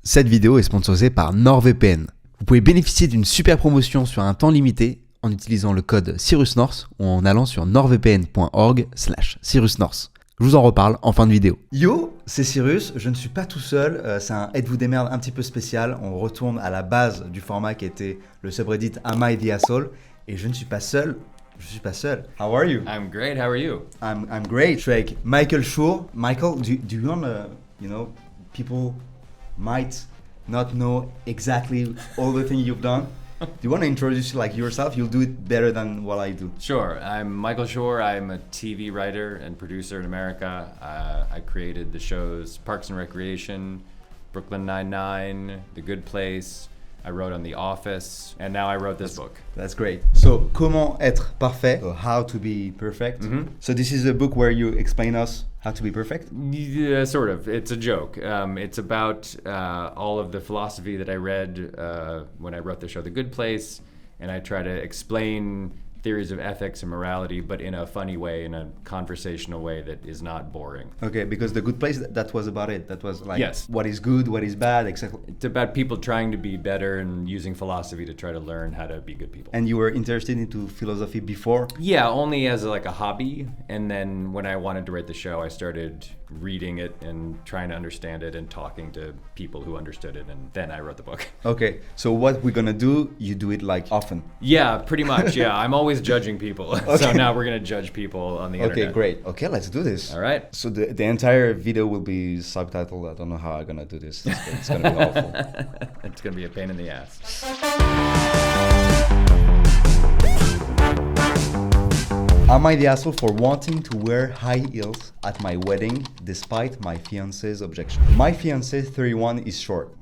Cette vidéo est sponsorisée par NordVPN. Vous pouvez bénéficier d'une super promotion sur un temps limité en utilisant le code CyrusNorth ou en allant sur nordvpn.org/CyrusNorth. Je vous en reparle en fin de vidéo. Yo, c'est Cyrus, je ne suis pas tout seul, c'est un Êtes-vous des merdes un petit peu spécial. On retourne à la base du format qui était le subreddit I The Axxhole et je ne suis pas seul. How are you? I'm great. How are you? I'm great. Je suis avec Michael Schur. Michael, do you want to, people might not know exactly all the things you've done. Do you want to introduce yourself? You'll do it better than what I do. Sure. I'm Michael Schur. I'm a TV writer and producer in America. I created the shows Parks and Recreation, Brooklyn99 The Good Place. I wrote on The Office, and now I wrote this book. That's great. So, comment être parfait? So how to be perfect. Mm-hmm. So this is a book where you explain us how to be perfect? Yeah, sort of. It's a joke. It's about all of the philosophy that I read when I wrote the show The Good Place, and I try to explain theories of ethics and morality, but in a funny way, in a conversational way that is not boring. Okay, because The Good Place, that was about it. That was like yes. What is good, what is bad, exactly. It's about people trying to be better and using philosophy to try to learn how to be good people. And you were interested into philosophy before? Yeah, only as a hobby. And then when I wanted to write the show, I started reading it and trying to understand it and talking to people who understood it. And then I wrote the book. Okay, so what we're gonna do, you do it often? Yeah, pretty much, yeah. I'm always judging people. Okay. So now we're gonna judge people on the internet. Okay, great. Okay, let's do this. All right. So the entire video will be subtitled. I don't know how I'm gonna do this. It's gonna be awful. It's gonna be a pain in the ass. Am I the asshole for wanting to wear high heels at my wedding despite my fiancé's objection? My fiancé, 31, is short.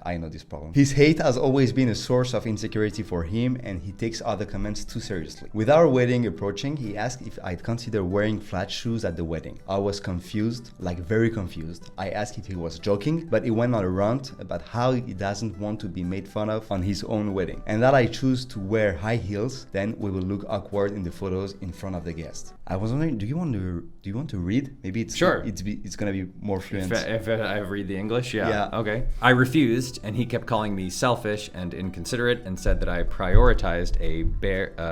I know this problem. His height has always been a source of insecurity for him and he takes other comments too seriously. With our wedding approaching, he asked if I'd consider wearing flat shoes at the wedding. I was confused, very confused. I asked if he was joking, but he went on a rant about how he doesn't want to be made fun of on his own wedding. And that I choose to wear high heels, then we will look awkward in the photos in front of the guests. I was wondering, do you want to read? Maybe it's sure. It's gonna be more fluent. If I read the English, yeah. Okay. I refused, and he kept calling me selfish and inconsiderate, and said that I prioritized a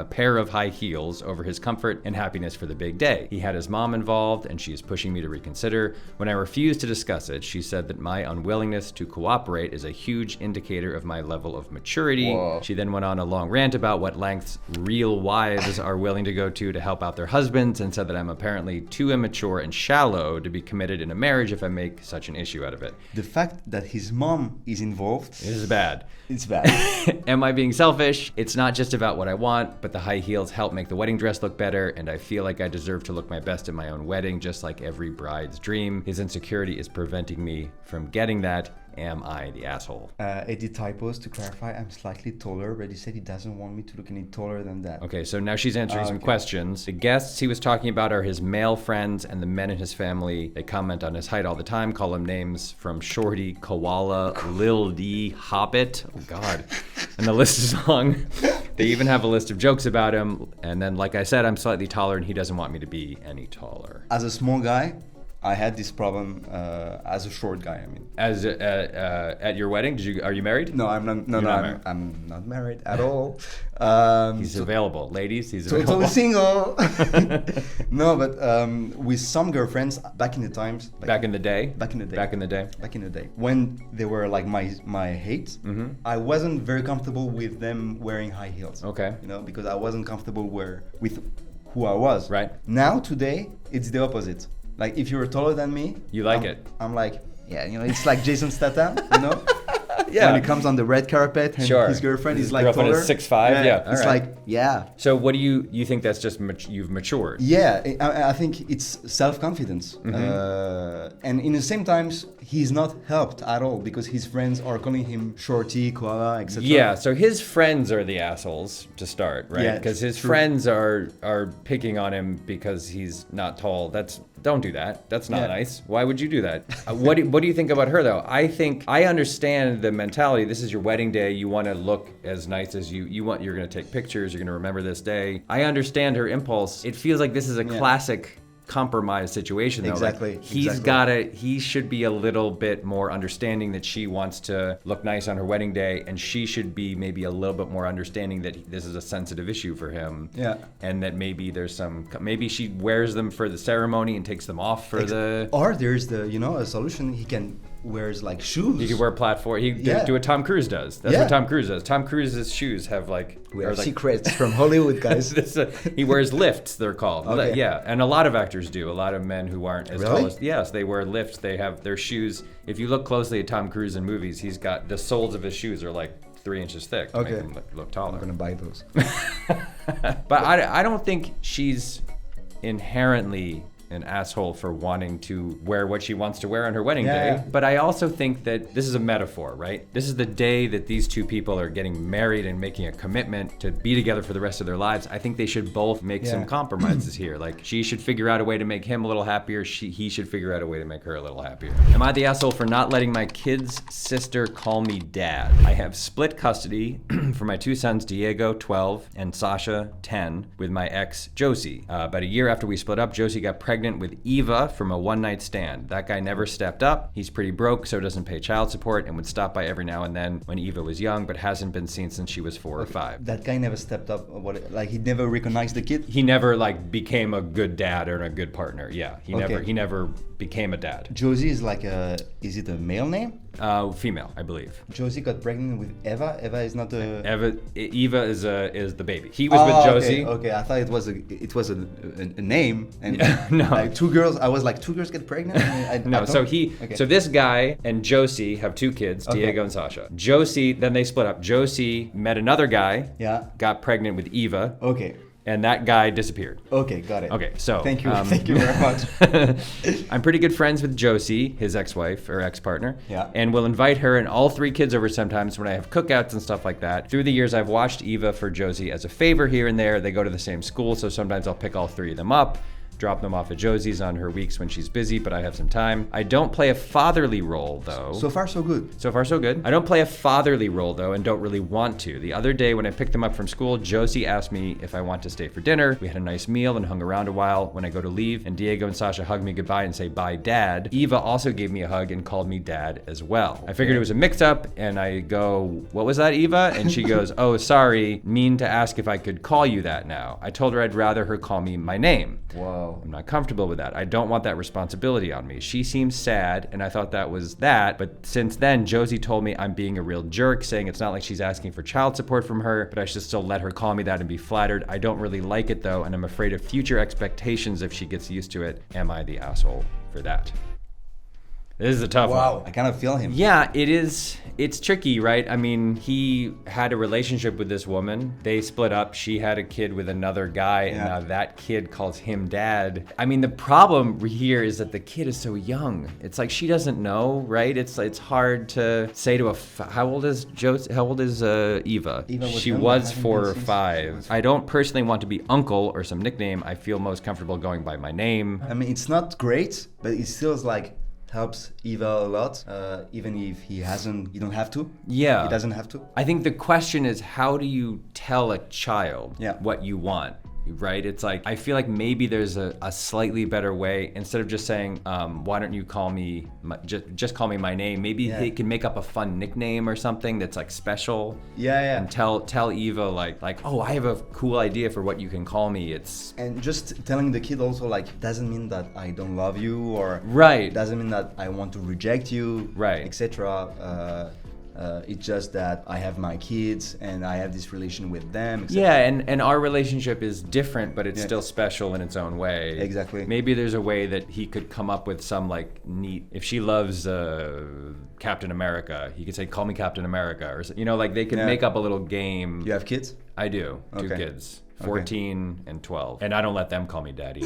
pair of high heels over his comfort and happiness for the big day. He had his mom involved, and she is pushing me to reconsider. When I refused to discuss it, she said that my unwillingness to cooperate is a huge indicator of my level of maturity. Whoa. She then went on a long rant about what lengths real wives are willing to go to help out their husbands, and said that I'm apparently too immature and shallow to be committed in a marriage if I make such an issue out of it. The fact that his mom is involved is bad. It's bad. Am I being selfish? It's not just about what I want, but the high heels help make the wedding dress look better, and I feel like I deserve to look my best at my own wedding, just like every bride's dream. His insecurity is preventing me from getting that. Am I the asshole? Edit typos to clarify, I'm slightly taller, but he said he doesn't want me to look any taller than that. Okay, so now she's answering some questions. The guests he was talking about are his male friends and the men in his family. They comment on his height all the time, call him names from Shorty, Koala, Lil D, Hobbit. Oh God. And the list is long. They even have a list of jokes about him. And then, like I said, I'm slightly taller and he doesn't want me to be any taller. As a small guy, I had this problem as a short guy. I mean, as at your wedding, are you married? No, I'm not. No, I'm not married at all. He's available, ladies. He's available. Totally single. No, but with some girlfriends back in the times. Back in the day. When they were like my height, mm-hmm. I wasn't very comfortable with them wearing high heels. Okay. Because I wasn't comfortable with who I was. Right. Now today, it's the opposite. Like, if you're taller than me, you like it. I'm like, yeah, it's like Jason Statham, Yeah. When he comes on the red carpet and sure. his girlfriend is like girlfriend taller. Is 6'5", yeah. It's right. like, yeah. So what do you think that's just you've matured? Yeah, I think it's self-confidence. Mm-hmm. And in the same times, he's not helped at all because his friends are calling him Shorty, Koala, etc. Yeah, so his friends are the assholes to start, right? Because his friends are picking on him because he's not tall. Don't do that. That's not nice. Why would you do that? What do you think about her though? I understand the mentality. This is your wedding day. You want to look as nice as you want. You're going to take pictures. You're going to remember this day. I understand her impulse. It feels like this is a classic compromise situation though. Exactly, Like, he should be a little bit more understanding that she wants to look nice on her wedding day, and she should be maybe a little bit more understanding that this is a sensitive issue for him. Yeah. And that maybe she wears them for the ceremony and takes them off for Or there's a solution. He can wears like shoes. He could wear platform. Do what Tom Cruise does. That's what Tom Cruise does. Tom Cruise's shoes have we have secrets from Hollywood, guys. He wears lifts, they're called. Okay. Yeah, and a lot of actors do. A lot of men who aren't as Really? tall as, yes, they wear lifts. They have their shoes. If you look closely at Tom Cruise in movies, he's got the soles of his shoes are like 3 inches thick to make him look taller. I'm gonna buy those. But I don't think she's inherently an asshole for wanting to wear what she wants to wear on her wedding day. But I also think that this is a metaphor, right? This is the day that these two people are getting married and making a commitment to be together for the rest of their lives. I think they should both make some compromises here. Like, she should figure out a way to make him a little happier. He should figure out a way to make her a little happier. Am I the asshole for not letting my kid's sister call me dad? I have split custody for my two sons, Diego, 12, and Sasha, 10, with my ex, Josie. About a year after we split up, Josie got pregnant with Eva from a one-night stand. That guy never stepped up. He's pretty broke, so doesn't pay child support, and would stop by every now and then when Eva was young, but hasn't been seen since she was 4 or 5. That guy never stepped up. He never recognized the kid. He never became a good dad or a good partner. Yeah, he never became a dad. Josie is is it a male name? Female, I believe. Josie got pregnant with Eva. Eva is not a. Eva is the baby. He was with Josie. Okay, I thought it was a name. And no. Like 2 girls. I was like, 2 girls get pregnant. No, so this guy and Josie have 2 kids, Diego and Sasha. Josie, then they split up. Josie met another guy. Yeah. Got pregnant with Eva. Okay. And that guy disappeared. Okay, got it. Okay, so thank you very much. I'm pretty good friends with Josie, his ex-wife or ex-partner. Yeah. And will invite her and all 3 kids over sometimes when I have cookouts and stuff like that. Through the years, I've watched Eva for Josie as a favor here and there. They go to the same school, so sometimes I'll pick all 3 of them up, drop them off at Josie's on her weeks when she's busy, but I have some time. I don't play a fatherly role, though. So far, so good. So far, so good. I don't play a fatherly role, though, and don't really want to. The other day when I picked them up from school, Josie asked me if I want to stay for dinner. We had a nice meal and hung around a while. When I go to leave, and Diego and Sasha hug me goodbye and say, bye, Dad, Eva also gave me a hug and called me Dad as well. I figured it was a mix-up, and I go, what was that, Eva? And she goes, oh, sorry, mean to ask if I could call you that now. I told her I'd rather her call me my name. Whoa. I'm not comfortable with that. I don't want that responsibility on me. She seems sad, and I thought that was that, but since then, Josie told me I'm being a real jerk, saying it's not like she's asking for child support from her, but I should still let her call me that and be flattered. I don't really like it though, and I'm afraid of future expectations if she gets used to it. Am I the asshole for that? This is a tough one. Wow, I kind of feel him. Yeah, it is. It's tricky, right? I mean, he had a relationship with this woman. They split up. She had a kid with another guy, and now that kid calls him dad. I mean, the problem here is that the kid is so young. It's like she doesn't know, right? It's hard to say to how old is Eva? She was 4 or 5. I don't personally want to be uncle or some nickname. I feel most comfortable going by my name. I mean, it's not great, but it still helps Eva a lot, even if he don't have to. Yeah. He doesn't have to. I think the question is, how do you tell a child Yeah. what you want? Right? It's like, I feel like maybe there's a slightly better way, instead of just saying, why don't you call me, just call me my name. Maybe they can make up a fun nickname or something that's like special. Yeah. And tell Eva like, oh, I have a cool idea for what you can call me. And just telling the kid also doesn't mean that I don't love you, or right. Doesn't mean that I want to reject you, right, etc. It's just that I have my kids and I have this relation with them, etc. Yeah, and our relationship is different, but it's still special in its own way. Exactly. Maybe there's a way that he could come up with some neat, if she loves Captain America, he could say, call me Captain America, or they could make up a little game. You have kids? I do. 2 kids, 14 and 12. And I don't let them call me daddy.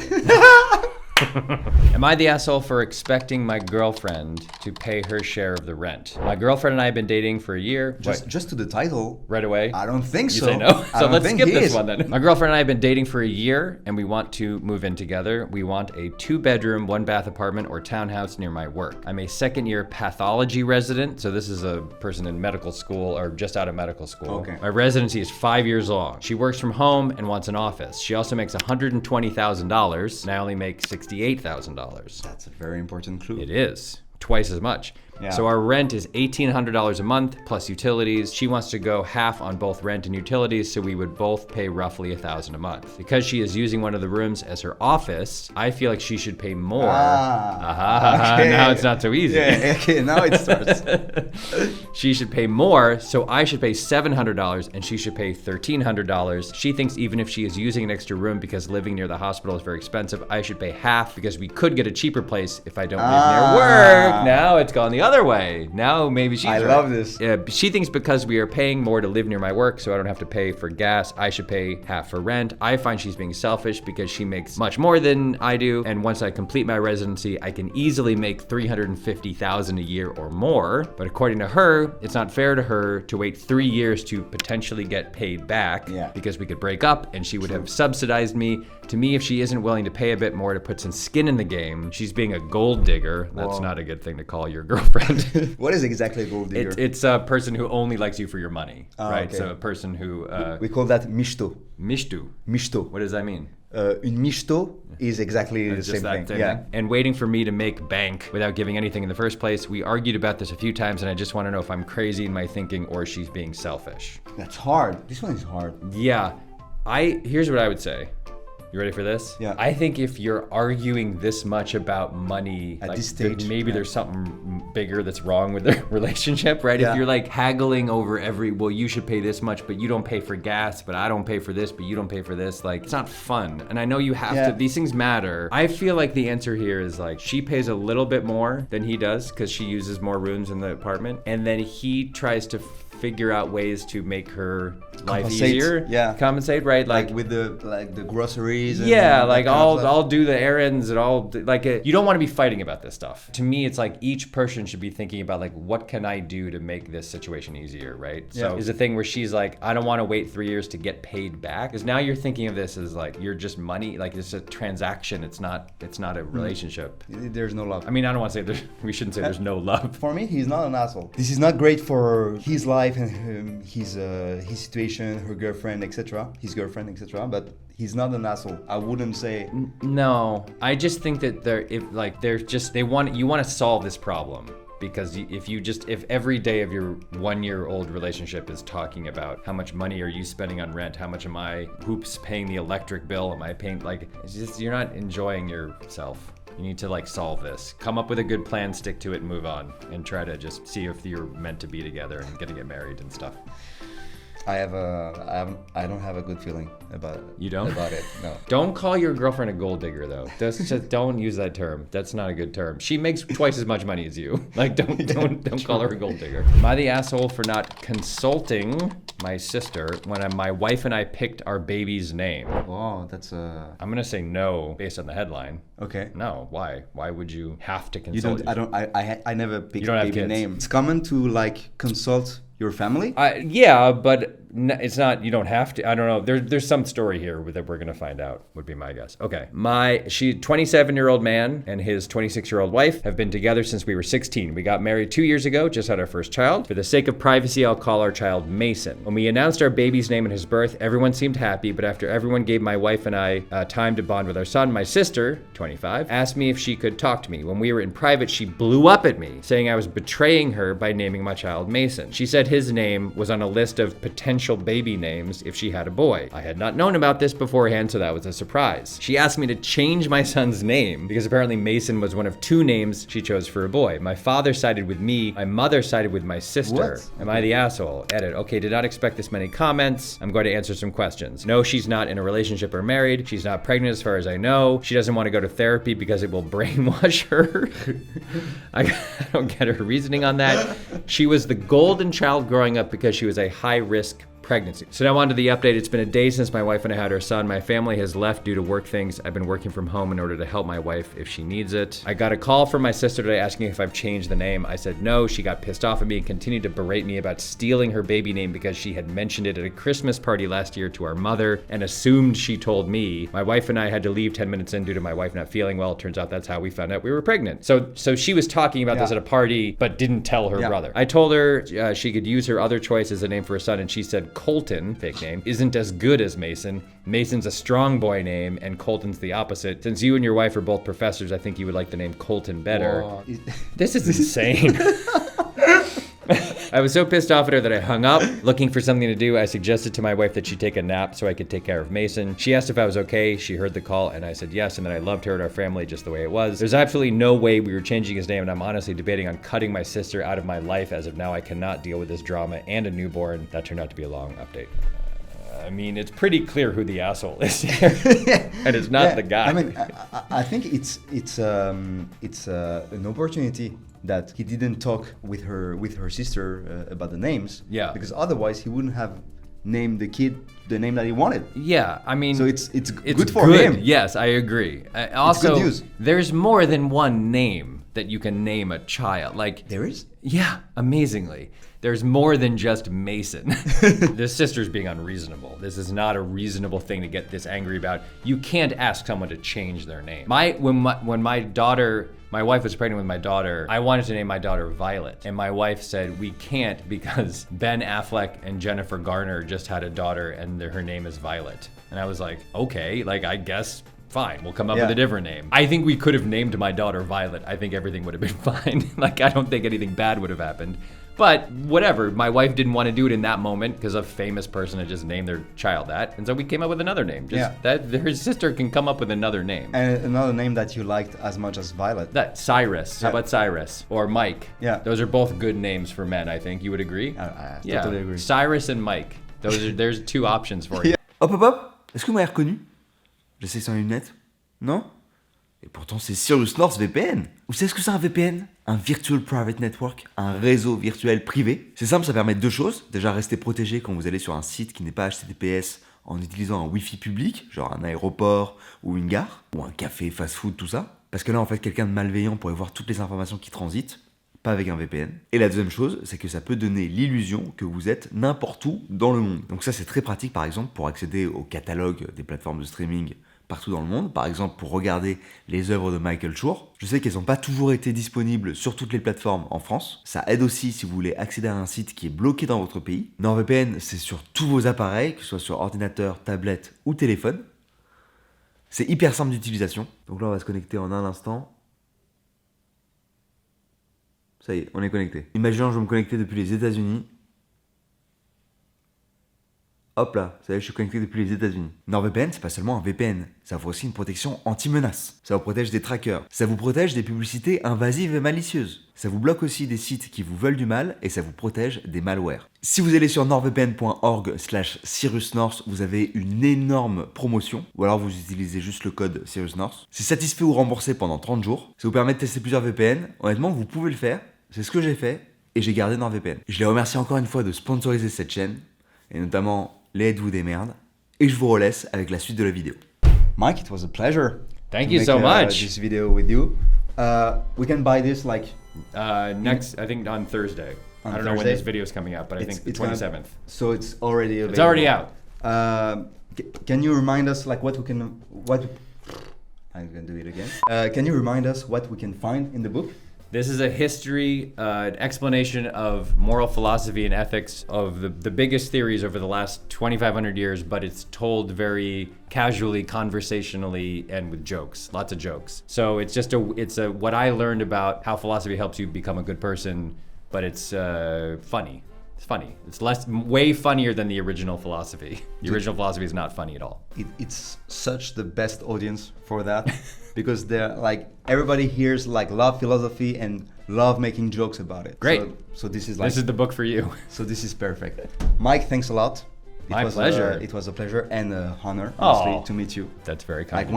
Am I the asshole for expecting my girlfriend to pay her share of the rent? My girlfriend and I have been dating for a year. Just to the title. Right away? I don't think so. You say no? So let's skip this one then. My girlfriend and I have been dating for a year, and we want to move in together. We want a 2-bedroom, 1-bath apartment or townhouse near my work. I'm a second-year pathology resident, so this is a person in medical school or just out of medical school. Okay. My residency is 5 years long. She works from home and wants an office. She also makes $120,000, and I only make $16,000. $68,000. That's a very important clue. It is. Twice as much. Yeah. So our rent is $1,800 a month plus utilities. She wants to go half on both rent and utilities, so we would both pay roughly $1,000 a month. Because she is using one of the rooms as her office, I feel like she should pay more. Okay. Now it's not so easy. Yeah, okay, now it starts. She should pay more, so I should pay $700 and she should pay $1,300. She thinks even if she is using an extra room because living near the hospital is very expensive, I should pay half because we could get a cheaper place if I don't live near work. Now it's gone the other way. Now maybe she's right. love this. She thinks because we are paying more to live near my work, so I don't have to pay for gas, I should pay half for rent. I find she's being selfish because she makes much more than I do, and once I complete my residency, I can easily make $350,000 a year or more. But according to her, it's not fair to her to wait 3 years to potentially get paid back because we could break up and she would have subsidized me. To me, if she isn't willing to pay a bit more to put some skin in the game, she's being a gold digger. That's not a good thing to call your girlfriend. What is exactly a gold digger? It's a person who only likes you for your money, right? Okay. So a person who... we call that mishto. Mishtu. Mishto. What does that mean? Une mishto is exactly the same thing. Thing. And waiting for me to make bank without giving anything in the first place. We argued about this a few times and I just want to know if I'm crazy in my thinking or she's being selfish. That's hard. This one is hard. Yeah. Here's what I would say. You ready for this? Yeah. I think if you're arguing this much about money at this stage, maybe there's something bigger that's wrong with the relationship, right? Yeah. If you're like haggling over well, you should pay this much, but you don't pay for gas, but I don't pay for this, but you don't pay for this. Like, it's not fun. And I know you have to, these things matter. I feel like the answer here is like, she pays a little bit more than he does because she uses more rooms in the apartment. And then he tries to figure out ways to make her life easier. Yeah. Compensate, right? Like with the groceries. And like I'll do the errands and you don't want to be fighting about this stuff. To me, it's like each person should be thinking about like, what can I do to make this situation easier, right? Yeah. So is a thing where she's like, I don't want to wait 3 years to get paid back. Because now you're thinking of this as like, you're just money, like it's a transaction. It's not a relationship. There's no love. I mean, I don't want to say we shouldn't say there's no love. For me, he's not an asshole. This is not great for his life and his situation, her girlfriend, etc. His girlfriend, etc. But he's not an asshole. I wouldn't say. No, I just think that you want to solve this problem. Because if every day of your 1-year-old relationship is talking about how much money are you spending on rent, how much am I, who's paying the electric bill, am I paying, like, it's just, you're not enjoying yourself. You need to like solve this. Come up with a good plan, stick to it, and move on. And try to just see if you're meant to be together and get married and stuff. I don't have a good feeling about it. You don't? About it, no. Don't call your girlfriend a gold digger, though. Just don't use that term. That's not a good term. She makes twice as much money as you. Like, don't call her a gold digger. Am I the asshole for not consulting my sister when my wife and I picked our baby's name? Wow, that's a... I'm gonna say no based on the headline. Okay. No, why? Why would you have to You consult? I never picked don't have baby kids. name. It's common to like consult your family? Yeah, but it's not, you don't have to. I don't know. There's some story here that we're going to find out, would be my guess. Okay. 27-year-old man and his 26-year-old wife have been together since we were 16. We got married 2 years ago, just had our first child. For the sake of privacy, I'll call our child Mason. When we announced our baby's name and his birth, everyone seemed happy, but after everyone gave my wife and I time to bond with our son, my sister, 25, asked me if she could talk to me. When we were in private, she blew up at me, saying I was betraying her by naming my child Mason. She said his name was on a list of potential baby names if she had a boy. I had not known about this beforehand, so that was a surprise. She asked me to change my son's name because apparently Mason was one of 2 names she chose for a boy. My father sided with me, my mother sided with my sister. What? Am I the asshole? Edit. Okay, did not expect this many comments. I'm going to answer some questions. No, she's not in a relationship or married. She's not pregnant as far as I know. She doesn't want to go to therapy because it will brainwash her. I don't get her reasoning on that. She was the golden child growing up because she was a high-risk pregnancy. So now on to the update. It's been a day since my wife and I had our son. My family has left due to work things. I've been working from home in order to help my wife if she needs it. I got a call from my sister today asking if I've changed the name. I said no. She got pissed off at me and continued to berate me about stealing her baby name because she had mentioned it at a Christmas party last year to our mother and assumed she told me. My wife and I had to leave 10 minutes in due to my wife not feeling well. It turns out that's how we found out we were pregnant. So she was talking about this at a party but didn't tell her brother. I told her she could use her other choice as a name for a son and she said Colton, fake name, isn't as good as Mason. Mason's a strong boy name, and Colton's the opposite. Since you and your wife are both professors, I think you would like the name Colton better. Whoa. This is insane. I was so pissed off at her that I hung up. Looking for something to do, I suggested to my wife that she take a nap so I could take care of Mason. She asked if I was okay. She heard the call, and I said yes, and that I loved her and our family just the way it was. There's absolutely no way we were changing his name, and I'm honestly debating on cutting my sister out of my life. As of now, I cannot deal with this drama and a newborn. That turned out to be a long update. I mean, it's pretty clear who the asshole is here, and it's not the guy. I mean, I think it's an opportunity that he didn't talk with her sister about the names. Yeah. Because otherwise he wouldn't have named the kid the name that he wanted. Yeah, I mean, so it's good for him. Yes, I agree. Also, good news. There's more than one name that you can name a child. Like There is? Yeah, amazingly. There's more than just Mason. This sister's being unreasonable. This is not a reasonable thing to get this angry about. You can't ask someone to change their name. When my wife was pregnant with my daughter, I wanted to name my daughter Violet. And my wife said, we can't because Ben Affleck and Jennifer Garner just had a daughter and her name is Violet. And I was like, okay, like I guess fine, we'll come up with a different name. I think we could have named my daughter Violet. I think everything would have been fine. Like I don't think anything bad would have happened. But whatever, my wife didn't want to do it in that moment because a famous person had just named their child that. And so we came up with another name. Her sister can come up with another name. And another name that you liked as much as Violet. Cyrus. How about Cyrus? Or Mike. Yeah. Those are both good names for men, I think. You would agree? I totally agree. Cyrus and Mike. There's two options for you. Hop hop hop, est-ce que vous m'avez reconnu? J'essaie sans lunettes? Non? Et pourtant c'est Cyrus North VPN. Vous savez ce que c'est un VPN? Un Virtual Private Network, un réseau virtuel privé. C'est simple, ça permet deux choses. Déjà rester protégé quand vous allez sur un site qui n'est pas HTTPS en utilisant un Wi-Fi public, genre un aéroport ou une gare, ou un café, fast-food, tout ça. Parce que là en fait quelqu'un de malveillant pourrait voir toutes les informations qui transitent, pas avec un VPN. Et la deuxième chose, c'est que ça peut donner l'illusion que vous êtes n'importe où dans le monde. Donc ça c'est très pratique par exemple pour accéder au catalogue des plateformes de streaming partout dans le monde, par exemple pour regarder les œuvres de Michael Schur. Je sais qu'elles n'ont pas toujours été disponibles sur toutes les plateformes en France. Ça aide aussi si vous voulez accéder à un site qui est bloqué dans votre pays. NordVPN, c'est sur tous vos appareils, que ce soit sur ordinateur, tablette ou téléphone. C'est hyper simple d'utilisation. Donc là, on va se connecter en un instant. Ça y est, on est connecté. Imaginons, je vais me connecter depuis les États-Unis. Hop là, ça y est, je suis connecté depuis les États-Unis. NordVPN, c'est pas seulement un VPN, ça offre aussi une protection anti-menace. Ça vous protège des trackers, ça vous protège des publicités invasives et malicieuses. Ça vous bloque aussi des sites qui vous veulent du mal et ça vous protège des malwares. Si vous allez sur nordvpn.org/CyrusNorth, vous avez une énorme promotion, ou alors vous utilisez juste le code CyrusNorth. C'est satisfait ou remboursé pendant 30 jours. Ça vous permet de tester plusieurs VPN. Honnêtement, vous pouvez le faire. C'est ce que j'ai fait et j'ai gardé NordVPN. Je les remercie encore une fois de sponsoriser cette chaîne et notamment les êtes-vous des merdes, et je vous relaisse avec la suite de la vidéo. Mike, it was a pleasure. Thank to you make, so much. This video with you. We can buy this like Next, I think on Thursday. I don't know when this video is coming out, but I think the 27th. So it's already available. It's already out. Can you remind us like I'm gonna do it again. Can you remind us what we can find in the book? This is a history, an explanation of moral philosophy and ethics of the biggest theories over the last 2,500 years, but it's told very casually, conversationally, and with jokes, lots of jokes. So it's just what I learned about how philosophy helps you become a good person, but it's funny. It's funny. It's way funnier than the original philosophy. The original philosophy is not funny at all. It's such the best audience for that because they're like everybody hears like love philosophy and love making jokes about it. Great. So this is like this is the book for you. So this is perfect. Mike, thanks a lot. My pleasure. It was a pleasure and an honor, honestly, to meet you. That's very kind. Like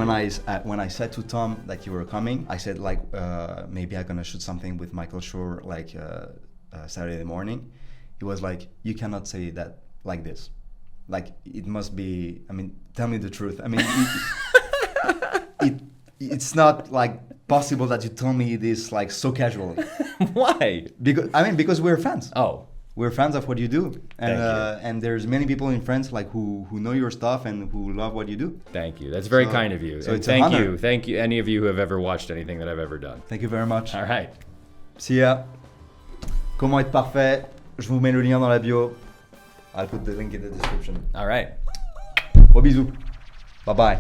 when I said to Tom that you were coming, I said like maybe I'm gonna shoot something with Michael Schur like Saturday morning. He was like, you cannot say that like this. Like it must be. I mean, tell me the truth. I mean, it's not like possible that you tell me this like so casually. Why? Because we're fans. Oh. We're fans of what you do, and Thank you. And there's many people in France like who know your stuff and who love what you do. Thank you. That's very kind of you. So and it's an honor. Thank you, any of you who have ever watched anything that I've ever done. Thank you very much. All right. See ya. Comment être parfait? Je vous mets le lien dans la bio. I'll put the link in the description. All right. Gros bisous. Bye bye.